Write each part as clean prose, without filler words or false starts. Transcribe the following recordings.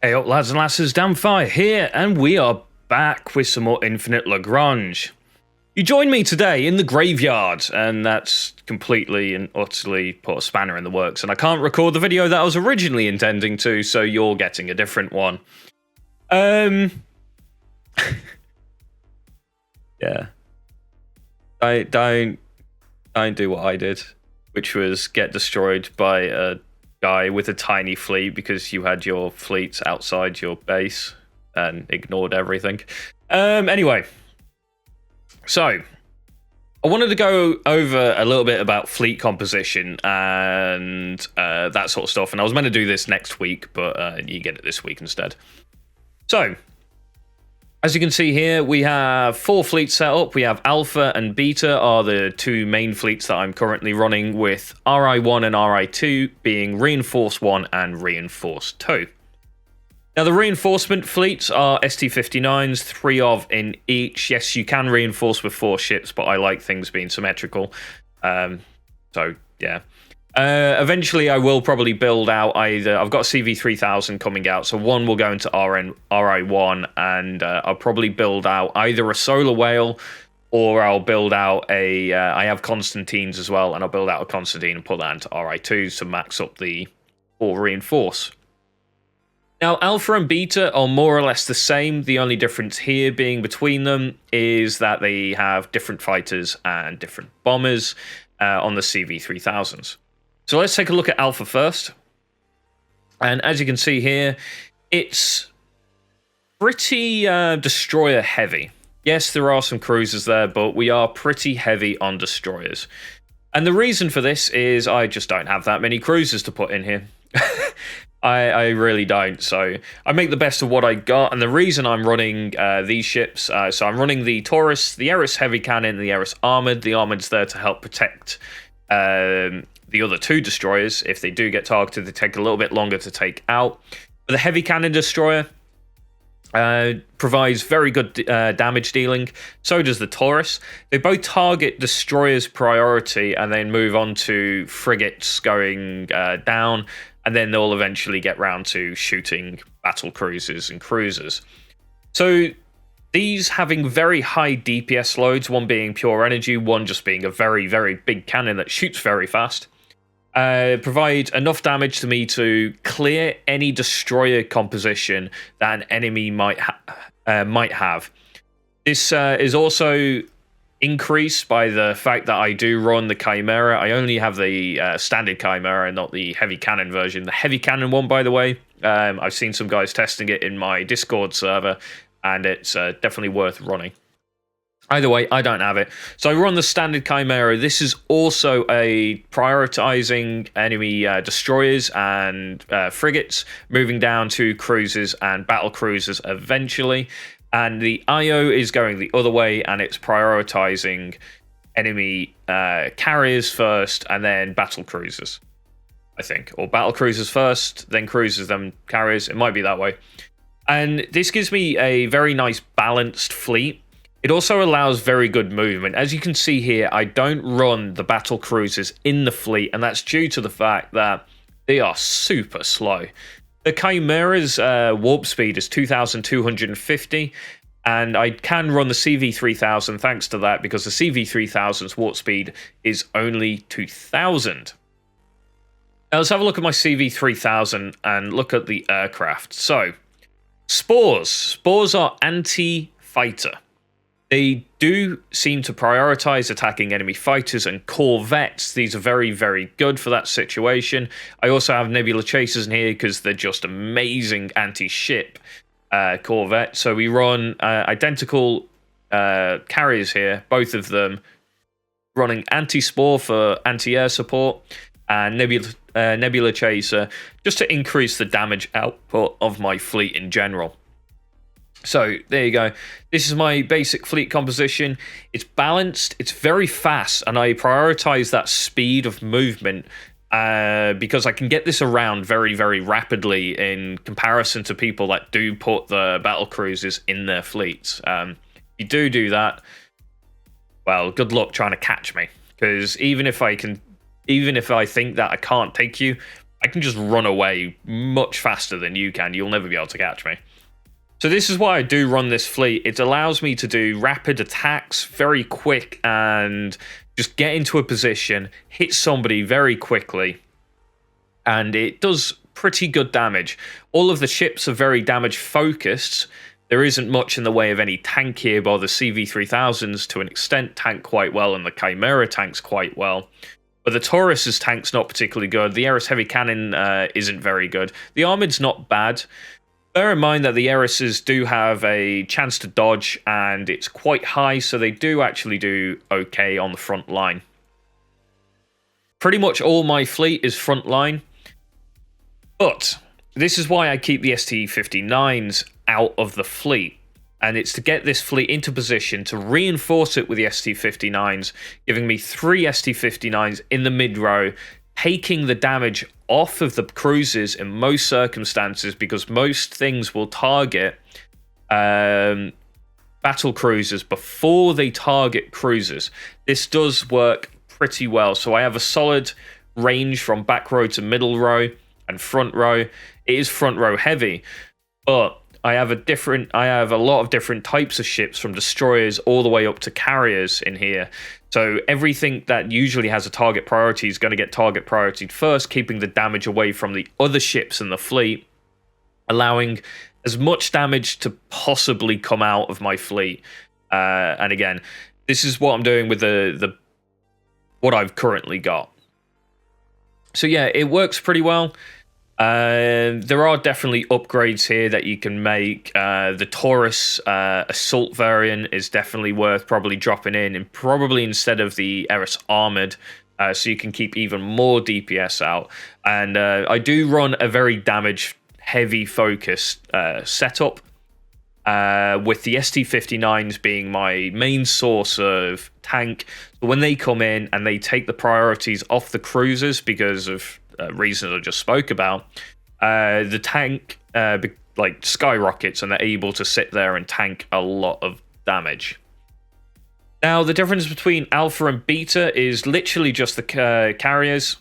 Hey up lads and lasses, Damfire here, and we are back with some more Infinite Lagrange. You joined me today in the graveyard, and that's completely and utterly put a spanner in the works, and I can't record the video that I was originally intending to, so you're getting a different one. Yeah. Don't do what I did, which was get destroyed by a guy with a tiny fleet because you had your fleets outside your base and ignored everything. Anyway, so I wanted to go over a little bit about fleet composition and that sort of stuff, and I was meant to do this next week, but you get it this week instead. So, as you can see here, we have 4 fleets set up. We have Alpha and Beta are the 2 main fleets that I'm currently running, with RI1 and RI2 being Reinforced 1 and Reinforced 2. Now, the reinforcement fleets are ST-59s, 3 of in each. Yes, you can reinforce with 4 ships, but I like things being symmetrical. So, yeah. Eventually, I will probably build out either. I've got a CV3000 coming out, so one will go into RI1, and I'll probably build out either a solar whale or I'll build out a. I have Constantines as well, and I'll build out a Constantine and put that into RI2 to max up the 4 reinforce. Now, Alpha and Beta are more or less the same. The only difference here being between them is that they have different fighters and different bombers on the CV3000s. So let's take a look at Alpha first. And as you can see here, it's pretty destroyer heavy. Yes, there are some cruisers there, but we are pretty heavy on destroyers. And the reason for this is I just don't have that many cruisers to put in here. I really don't. So I make the best of what I got. And the reason I'm running these ships, so I'm running the Taurus, the Eris Heavy Cannon, and the Eris Armored. The Armored's there to help protect the other 2 destroyers. If they do get targeted, they take a little bit longer to take out. But the Heavy Cannon destroyer provides very good damage dealing. So does the Taurus. They both target destroyers priority and then move on to frigates going down, and then they'll eventually get round to shooting battle cruisers and cruisers. So these having very high DPS loads, one being pure energy, one just being a very, very big cannon that shoots very fast, provide enough damage to me to clear any destroyer composition that an enemy might have. This is also increased by the fact that I do run the Chimera. I only have the standard Chimera, not the heavy cannon version. The heavy cannon one, by the way, I've seen some guys testing it in my Discord server, and it's definitely worth running. Either way, I don't have it. So I run the standard Chimera. This is also a prioritizing enemy destroyers and frigates, moving down to cruisers and battle cruisers eventually. And the IO is going the other way, and it's prioritizing enemy carriers first, and then battle cruisers, I think. Or battle cruisers first, then cruisers, then carriers. It might be that way. And this gives me a very nice balanced fleet. It also allows very good movement. As you can see here, I don't run the battle cruisers in the fleet, and that's due to the fact that they are super slow. The Chimera's warp speed is 2,250, and I can run the CV3000 thanks to that, because the CV3000's warp speed is only 2,000. Now let's have a look at my CV3000 and look at the aircraft. So, Spores. Spores are anti-fighter. They do seem to prioritize attacking enemy fighters and corvettes. These are very, very good for that situation. I also have Nebula Chasers in here because they're just amazing anti-ship corvettes. So we run identical carriers here, both of them running anti-spore for anti-air support, and Nebula Chaser just to increase the damage output of my fleet in general. So there you go. This is my basic fleet composition. It's balanced, it's very fast, and I prioritize that speed of movement because I can get this around very, very rapidly in comparison to people that do put the battle cruisers in their fleets. If you do that, well, good luck trying to catch me, because even if I think that I can't take you, I can just run away much faster than you can. You'll never be able to catch me. So this is why I do run this fleet. It allows me to do rapid attacks very quick and just get into a position, hit somebody very quickly, and it does pretty good damage. All of the ships are very damage focused. There isn't much in the way of any tank here, but the CV-3000s to an extent tank quite well, and the Chimera tanks quite well. But the Taurus's tank's not particularly good. The Eris heavy cannon isn't very good. The Armored's not bad. Bear in mind that the Erises do have a chance to dodge, and it's quite high, so they do actually do okay on the front line. Pretty much all my fleet is front line, but this is why I keep the ST-59s out of the fleet. And it's to get this fleet into position to reinforce it with the ST-59s, giving me 3 ST-59s in the mid-row, taking the damage off of the cruisers in most circumstances, because most things will target battle cruisers before they target cruisers. This does work pretty well. So I have a solid range from back row to middle row and front row. It is front row heavy, but I have a lot of different types of ships, from destroyers all the way up to carriers in here. So everything that usually has a target priority is going to get target priority first, keeping the damage away from the other ships in the fleet, allowing as much damage to possibly come out of my fleet. And again, this is what I'm doing with what I've currently got. So yeah, it works pretty well. There are definitely upgrades here that you can make. The Taurus assault variant is definitely worth probably dropping in, and probably instead of the Eris Armored, so you can keep even more DPS out. And I do run a very damage heavy focused setup, with the ST-59s being my main source of tank. So when they come in and they take the priorities off the cruisers because of reasons I just spoke about, the tank like skyrockets, and they're able to sit there and tank a lot of damage. Now, the difference between Alpha and Beta is literally just the carriers,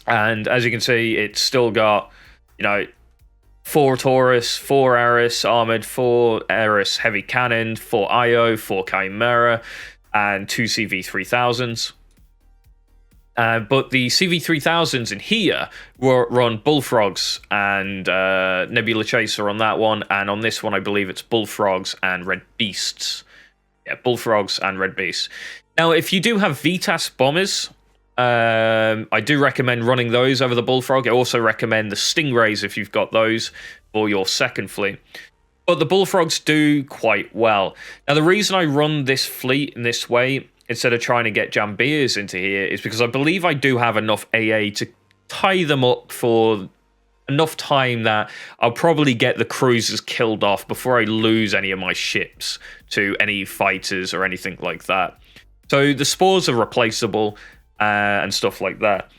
and as you can see, it's still got, 4 Taurus, 4 Eris Armored, 4 Eris Heavy Cannon, 4 IO, 4 Chimera, and 2 CV-3000s. But the CV-3000s in here run Bullfrogs and Nebula Chaser on that one, and on this one I believe it's Bullfrogs and Red Beasts. Yeah, Bullfrogs and Red Beasts. Now, if you do have VTAS bombers, I do recommend running those over the Bullfrog. I also recommend the Stingrays if you've got those for your second fleet. But the Bullfrogs do quite well. Now, the reason I run this fleet in this way, instead of trying to get Jambiers into here, is because I believe I do have enough AA to tie them up for enough time that I'll probably get the cruisers killed off before I lose any of my ships to any fighters or anything like that. So the spores are replaceable and stuff like that.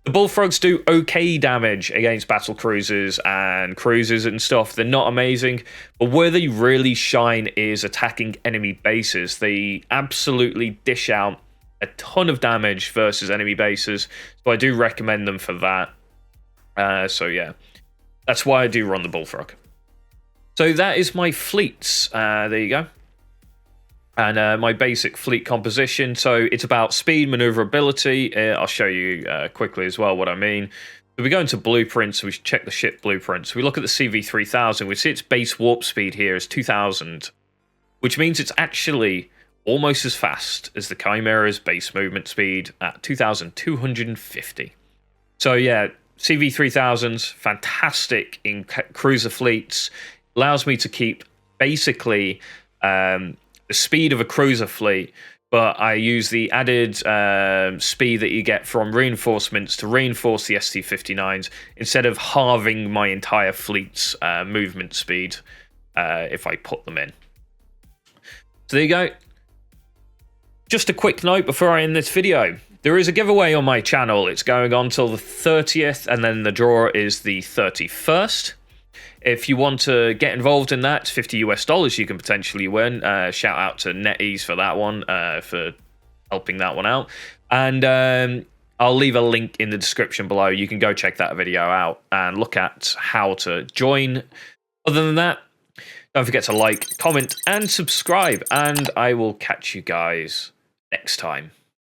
The Bullfrogs do okay damage against battle cruisers and cruisers and stuff. They're not amazing, but where they really shine is attacking enemy bases. They absolutely dish out a ton of damage versus enemy bases, so I do recommend them for that. So yeah, that's why I do run the Bullfrog. So that is my fleets. There you go. And my basic fleet composition. So it's about speed, maneuverability. I'll show you quickly as well what I mean. So we go into blueprints, we check the ship blueprints. We look at the CV-3000, we see its base warp speed here is 2000, which means it's actually almost as fast as the Chimera's base movement speed at 2250. So yeah, CV-3000s, fantastic in cruiser fleets, allows me to keep basically the speed of a cruiser fleet, but I use the added speed that you get from reinforcements to reinforce the ST-59s instead of halving my entire fleet's movement speed if I put them in. So there you go. Just a quick note before I end this video. There is a giveaway on my channel. It's going on till the 30th, and then the draw is the 31st. If you want to get involved in that, it's $50 you can potentially win. Shout out to NetEase for that one, for helping that one out. And I'll leave a link in the description below. You can go check that video out and look at how to join. Other than that, don't forget to like, comment, and subscribe, and I will catch you guys next time.